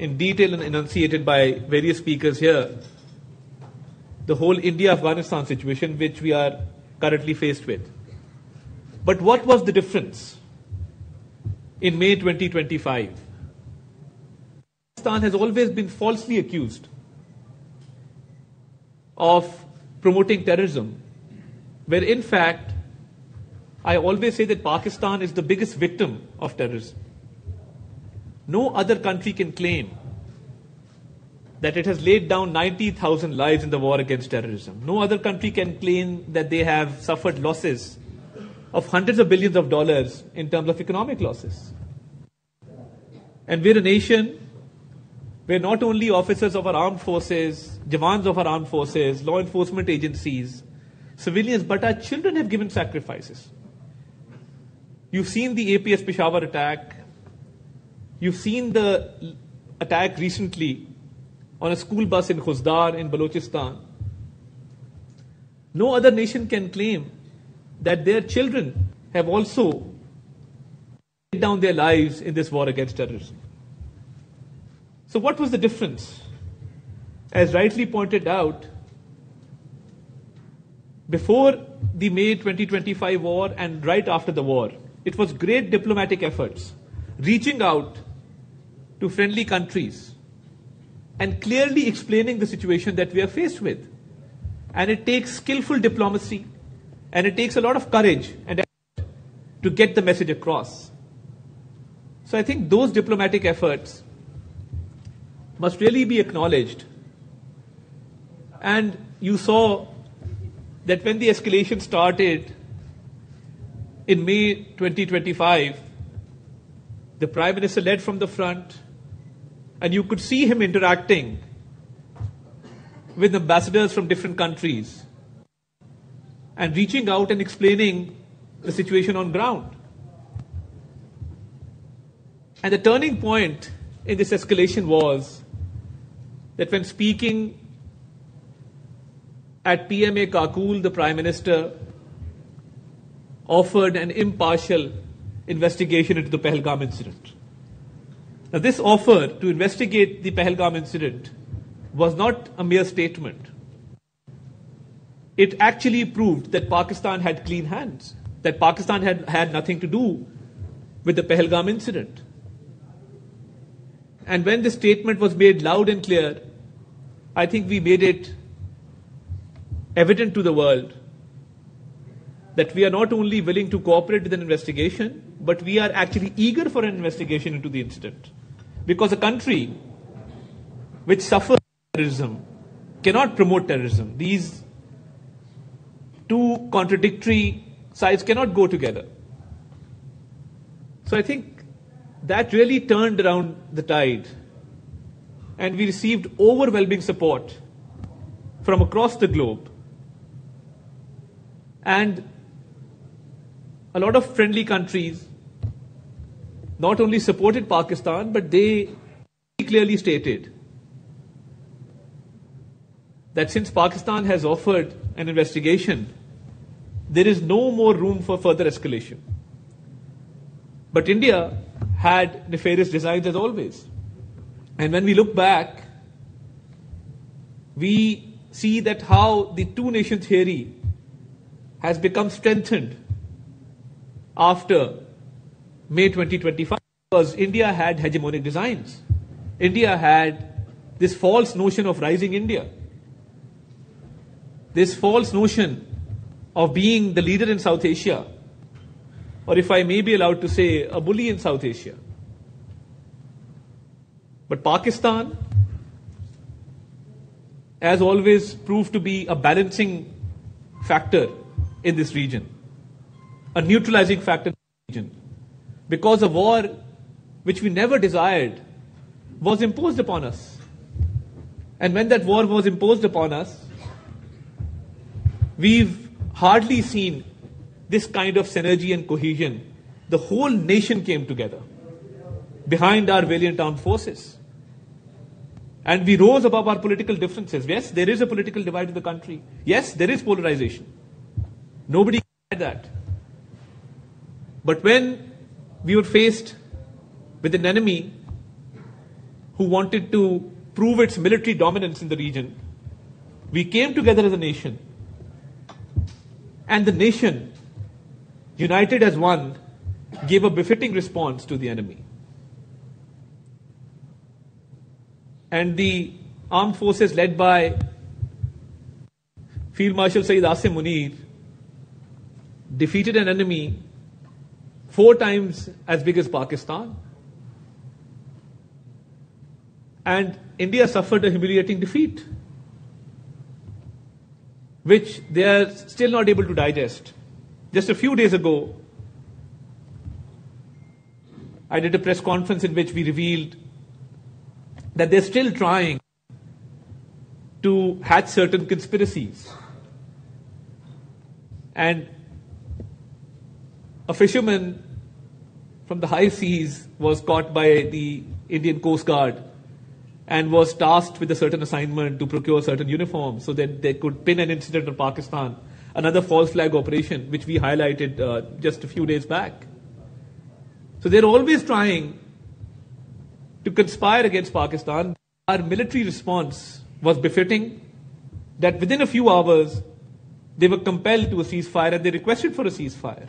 in detail and enunciated by various speakers here the whole India-Afghanistan situation which we are currently faced with. But what was the difference in May 2025? Pakistan has always been falsely accused of promoting terrorism, where in fact, I always say that Pakistan is the biggest victim of terrorism. No other country can claim that it has laid down 90,000 lives in the war against terrorism. No other country can claim that they have suffered losses of hundreds of billions of dollars in terms of economic losses. And we're a nation where not only officers of our armed forces, jawans of our armed forces, law enforcement agencies, civilians, but our children have given sacrifices. You've seen the APS Peshawar attack. You've seen the attack recently on a school bus in Khuzdar in Balochistan. No other nation can claim that their children have also laid down their lives in this war against terrorism. So what was the difference? As rightly pointed out, before the May 2025 war and right after the war, it was great diplomatic efforts, reaching out to friendly countries and clearly explaining the situation that we are faced with. And it takes skillful diplomacy, and it takes a lot of courage and effort to get the message across. So I think those diplomatic efforts must really be acknowledged. And you saw that when the escalation started in May 2025, the Prime Minister led from the front, and you could see him interacting with ambassadors from different countries and reaching out and explaining the situation on ground. And the turning point in this escalation was that when speaking at PMA Kakul, the Prime Minister offered an impartial investigation into the Pahalgam incident. Now, this offer to investigate the Pahalgam incident was not a mere statement. It actually proved that Pakistan had clean hands, that Pakistan had nothing to do with the Pahalgam incident. And when this statement was made loud and clear, I think we made it evident to the world that we are not only willing to cooperate with an investigation, but we are actually eager for an investigation into the incident. Because a country which suffers terrorism cannot promote terrorism. These two contradictory sides cannot go together. So I think that really turned around the tide, and we received overwhelming support from across the globe. And a lot of friendly countries not only supported Pakistan, but they clearly stated that since Pakistan has offered an investigation, there is no more room for further escalation. But India had nefarious designs as always. And when we look back, we see that how the two-nation theory has become strengthened after May 2025, because India had hegemonic designs. India had this false notion of rising India, this false notion of being the leader in South Asia, or if I may be allowed to say, a bully in South Asia. But Pakistan, as always, proved to be a balancing factor in this region, a neutralizing factor in the region, because a war which we never desired was imposed upon us. And when that war was imposed upon us, we've hardly seen this kind of synergy and cohesion. The whole nation came together behind our valiant armed forces. And we rose above our political differences. Yes, there is a political divide in the country. Yes, there is polarization. Nobody can deny that. But when we were faced with an enemy who wanted to prove its military dominance in the region, we came together as a nation, and the nation, united as one, gave a befitting response to the enemy. And the armed forces led by Field Marshal Saeed Asim Munir defeated an enemy 4 times as big as Pakistan. And India suffered a humiliating defeat, which they are still not able to digest. Just a few days ago, I did a press conference in which we revealed that they're still trying to hatch certain conspiracies. And a fisherman from the high seas was caught by the Indian Coast Guard and was tasked with a certain assignment to procure certain uniforms so that they could pin an incident on Pakistan, another false flag operation, which we highlighted just a few days back. So they're always trying to conspire against Pakistan. Our military response was befitting, that within a few hours, they were compelled to a ceasefire and they requested for a ceasefire.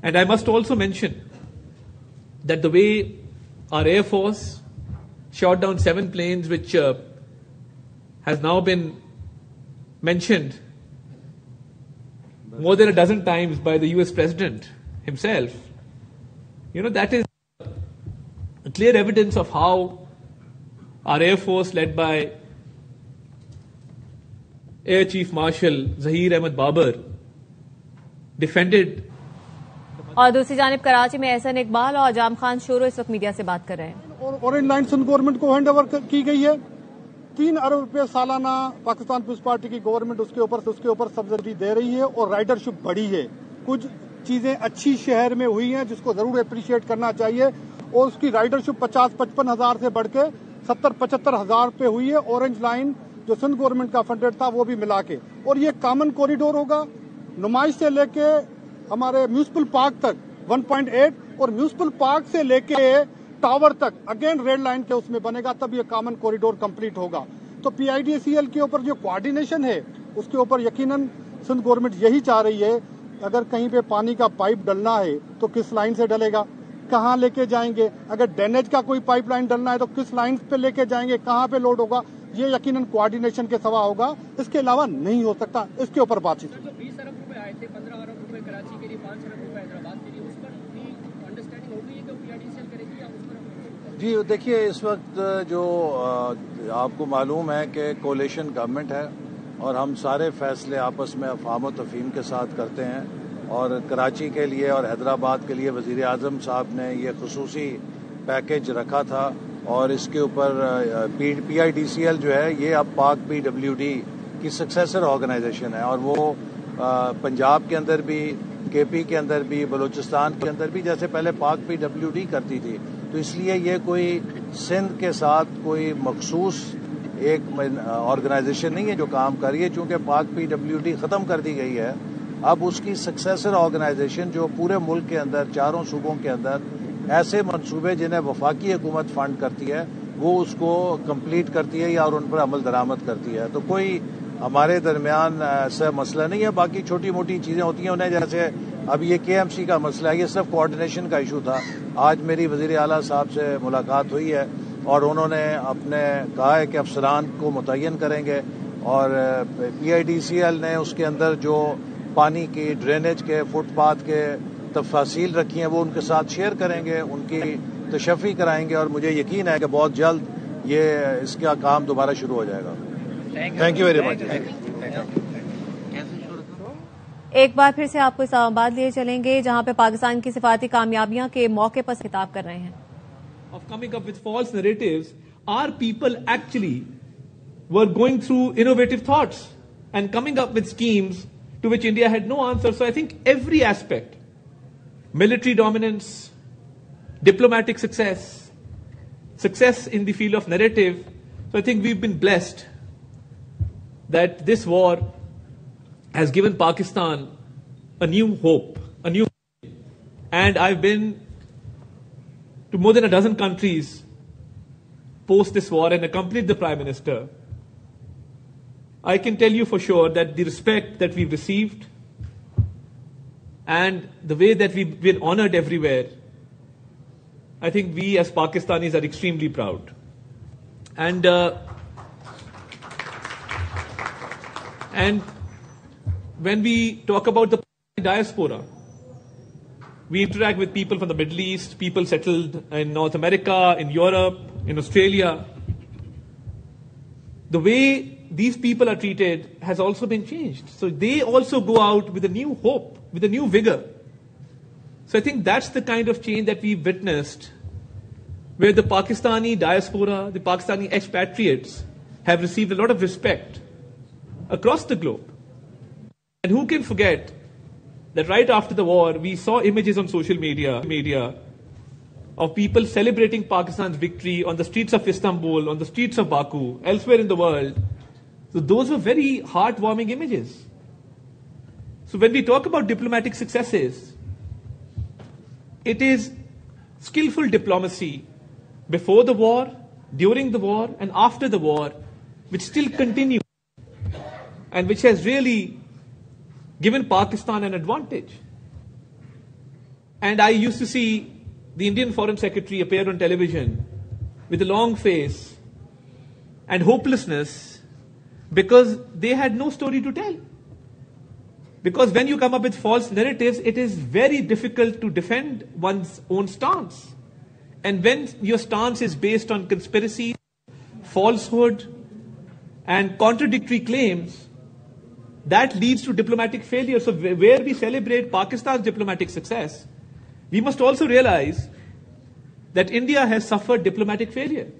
And I must also mention that the way our Air Force shot down 7 planes, which has now been mentioned more than a dozen times by the US President himself, that is a clear evidence of how our Air Force, led by Air Chief Marshal Zahir Ahmed Babar, defended. اور دوسری جانب کراچی میں احسن اقبال اور جام خان شورو اس وقت media سے بات کر رہے ہیں. اورنج لائن سندھ گورنمنٹ کو ہینڈ اوور کی گئی ہے. 3 ارب روپے سالانہ پاکستان پیپلز پارٹی کی گورنمنٹ اس کے اوپر سبسڈی دے رہی ہے اور رائڈرشپ بڑھی ہے. کچھ چیزیں اچھی شہر میں ہوئی ہیں جس کو ضرور اپریشیٹ کرنا چاہیے, اور اس کی رائڈرشپ 50-55 ہزار سے بڑھ کے 70-75 ہزار پہ ہوئی ہے. اورنج لائن جو سندھ گورنمنٹ کا فنڈڈ تھا وہ بھی ملا کے, اور یہ کامن کوریڈور ہوگا نمائش سے لے کے ہمارے میونسپل پارک تک 1.8 اور میونسپل پارک سے لے کے ٹاور تک اگین ریڈ لائن کے اس میں بنے گا, تب یہ کامن کوریڈور کمپلیٹ ہوگا. تو PIDCL کے اوپر جو کوارڈینیشن ہے اس کے اوپر یقیناً سندھ گورنمنٹ یہی چاہ رہی ہے. اگر کہیں پہ پانی کا پائپ ڈلنا ہے تو کس لائن سے ڈلے گا, کہاں لے کے جائیں گے, اگر ڈینیج کا کوئی پائپ لائن ڈلنا ہے تو کس لائن پہ لے کے جائیں گے, کہاں پہ لوڈ ہوگا, یہ یقیناً کوارڈینیشن کے سوا ہوگا, اس کے علاوہ نہیں ہو سکتا. اس کے اوپر بات چیت. 20 ارب روپے آئے تھے, 15 ارب روپے کراچی کے لیے, 5 ارب روپے حیدرآباد کے لیے, اس پر بھی انڈرسٹینڈنگ ہو گئی ہے کہ PIDCL کرے گی یا اس پر؟ جی دیکھیے, اس وقت جو آپ کو معلوم ہے کہ کولیشن گورنمنٹ ہے اور ہم سارے فیصلے آپس میں افہام و تفہیم کے ساتھ کرتے ہیں, اور کراچی کے لیے اور حیدرآباد کے لیے وزیر اعظم صاحب نے یہ خصوصی پیکج رکھا تھا, اور اس کے اوپر PIDCL جو ہے یہ اب پاک PWD کی سکسیسر آرگنائزیشن ہے, اور وہ پنجاب کے اندر بھی, KP کے اندر بھی, بلوچستان کے اندر بھی جیسے پہلے پاک PWD کرتی تھی. تو اس لیے یہ کوئی سندھ کے ساتھ کوئی مخصوص ایک آرگنائزیشن نہیں ہے جو کام کر رہی ہے, چونکہ پاک PWD ختم کر دی گئی ہے. اب اس کی سکسیسر آرگنائزیشن جو پورے ملک کے اندر 4 صوبوں کے اندر ایسے منصوبے جنہیں وفاقی حکومت فنڈ کرتی ہے وہ اس کو کمپلیٹ کرتی ہے یا اور ان پر عمل درآمد کرتی ہے. تو کوئی ہمارے درمیان ایسا مسئلہ نہیں ہے. باقی چھوٹی موٹی چیزیں ہوتی ہیں انہیں, جیسے اب یہ KMC کا مسئلہ ہے, یہ صرف کوارڈینیشن کا ایشو تھا. آج میری وزیر اعلیٰ صاحب سے ملاقات ہوئی ہے اور انہوں نے اپنے کہا ہے کہ افسران کو متعین کریں گے, اور PIDCL نے اس کے اندر جو پانی کی ڈرینیج کے, فٹ پاتھ کے تفاصیل رکھی ہیں وہ ان کے ساتھ شیئر کریں گے, ان کی تشفی کرائیں گے, اور مجھے یقین ہے کہ بہت جلد یہ اس کا کام دوبارہ شروع ہو جائے گا. Thank you very much. ایک بار پھر سے آپ کو اسلام آباد لیے چلیں گے جہاں پہ پاکستان کی سفارتی کامیابیاں کے موقع پر خطاب کر رہے ہیں. Of coming up with false narratives, our people actually were going through innovative thoughts and coming up with schemes to which India had no answer. So I think every aspect, military dominance, diplomatic success, success in the field of narrative, so I think we've been blessed that this war has given Pakistan a new hope, a new, and I've been to more than a dozen countries post this war and accompanied the Prime Minister, I can tell you for sure that the respect that we've received and the way that we've been honored everywhere, I think we as Pakistanis are extremely proud. And when we talk about the diaspora, we interact with people from the Middle East, people settled in North America, in Europe, in Australia. The way these people are treated has also been changed. So they also go out with a new hope, with a new vigor. So I think that's the kind of change that we've witnessed, where the Pakistani diaspora, the Pakistani expatriates have received a lot of respect across the globe. And who can forget that right after the war, we saw images on social media of people celebrating Pakistan's victory on the streets of Istanbul, on the streets of Baku, elsewhere in the world. So those were very heartwarming images. So when we talk about diplomatic successes, it is skillful diplomacy before the war, during the war, and after the war, which still continues and which has really given Pakistan an advantage. And I used to see the Indian Foreign Secretary appear on television with a long face and hopelessness because they had no story to tell. Because when you come up with false narratives, it is very difficult to defend one's own stance. And when your stance is based on conspiracy, falsehood, and contradictory claims, that leads to diplomatic failure. So where we celebrate Pakistan's diplomatic success, we must also realize that India has suffered diplomatic failure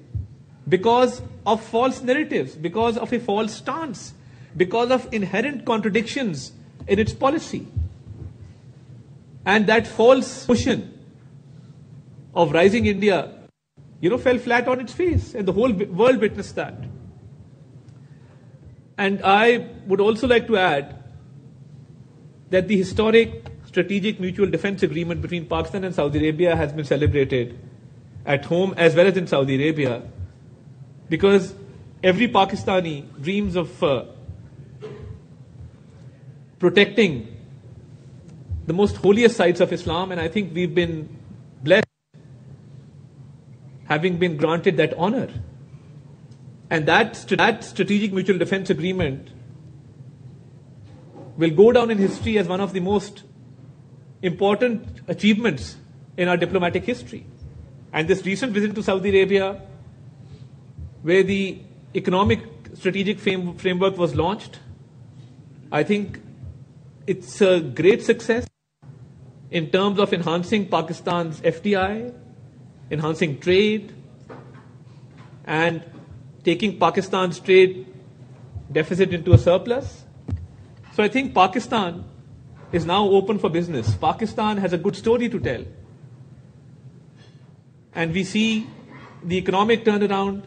because of false narratives, because of a false stance, because of inherent contradictions in its policy. And that false notion of rising India, fell flat on its face, and the whole world witnessed that. And I would also like to add that the historic strategic mutual defense agreement between Pakistan and Saudi Arabia has been celebrated at home as well as in Saudi Arabia, because every Pakistani dreams of protecting the most holiest sites of Islam, and I think we've been blessed having been granted that honor. And that strategic mutual defense agreement will go down in history as one of the most important achievements in our diplomatic history. And this recent visit to Saudi Arabia, where the economic strategic framework was launched, I think it's a great success in terms of enhancing Pakistan's FDI, enhancing trade, and taking Pakistan's trade deficit into a surplus. So I think Pakistan is now open for business. Pakistan has a good story to tell. And we see the economic turnaround,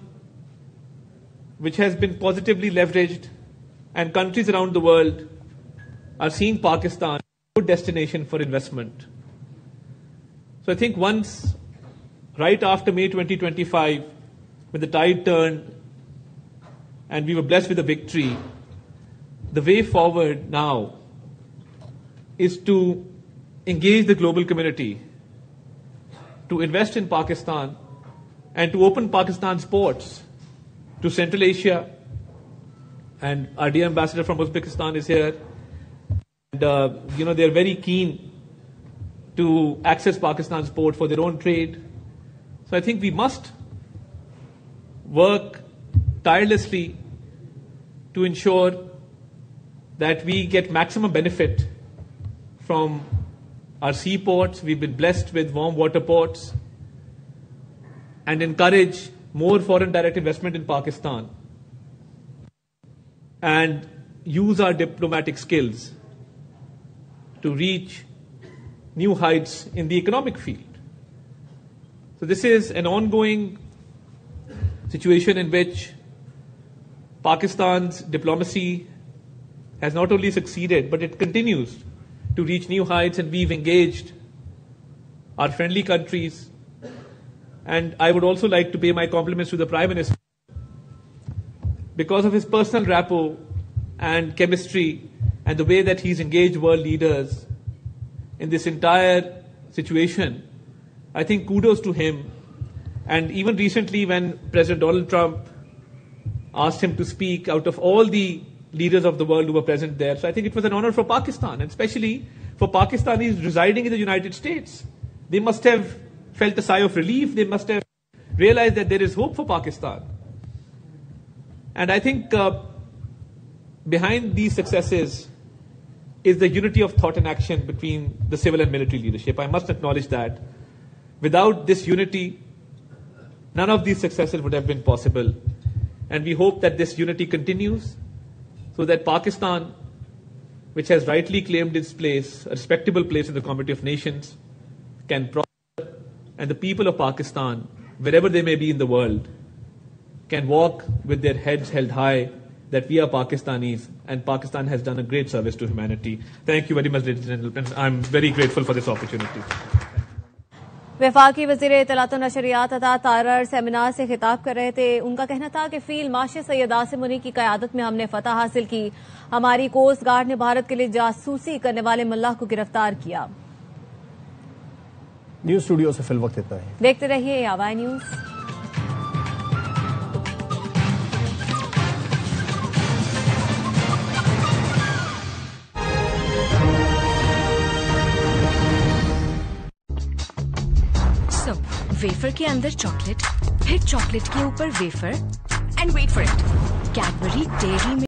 which has been positively leveraged, and countries around the world are seeing Pakistan as a good destination for investment. So I think once, right after May 2025, when the tide turned and we were blessed with a victory, the way forward now is to engage the global community, to invest in Pakistan, and to open Pakistan's ports to Central Asia. And our dear ambassador from Uzbekistan is here. And, they're very keen to access Pakistan's port for their own trade. So I think we must work tirelessly to ensure that we get maximum benefit from our seaports. We've been blessed with warm water ports, and encourage more foreign direct investment in Pakistan and use our diplomatic skills to reach new heights in the economic field. So this is an ongoing situation in which Pakistan's diplomacy has not only succeeded, but it continues to reach new heights, and we've engaged our friendly countries And I would also like to pay my compliments to the Prime Minister because of his personal rapport and chemistry and the way that he's engaged world leaders in this entire situation. I think kudos to him. And even recently when President Donald Trump asked him to speak out of all the leaders of the world who were present there, so I think it was an honor for Pakistan, and especially for Pakistanis residing in the United States. They must have felt a sigh of relief. They must have realized that there is hope for Pakistan. And I think behind these successes is the unity of thought and action between the civil and military leadership. I must acknowledge that. Without this unity, none of these successes would have been possible. And we hope that this unity continues so that Pakistan, which has rightly claimed its place, a respectable place in the Community of Nations, can prosper, and the people of Pakistan, wherever they may be in the world, can walk with their heads held high that we are Pakistanis and Pakistan has done a great service to humanity. Thank you very much, ladies and gentlemen. I'm very grateful for this opportunity. वफाकी वज़ीर इत्तलात व नशरियात अता Tarar seminar से खिताब कर रहे थे। उनका कहना था कि फील्ड मार्शल सैयद आसिम मुनी की क़यादत में हमने फतह हासिल की। हमारी कोस्ट गार्ड ने भारत के लिए जासूसी करने वाले मुल्लाह को गिरफ्तार किया। न्यूज स्टूडियो से फिल वक्त इतना है। देखते रहिए ARY न्यूज। वेफर के अंदर चॉकलेट, फिर चॉकलेट के ऊपर wafer, and wait for it, Cadbury dairy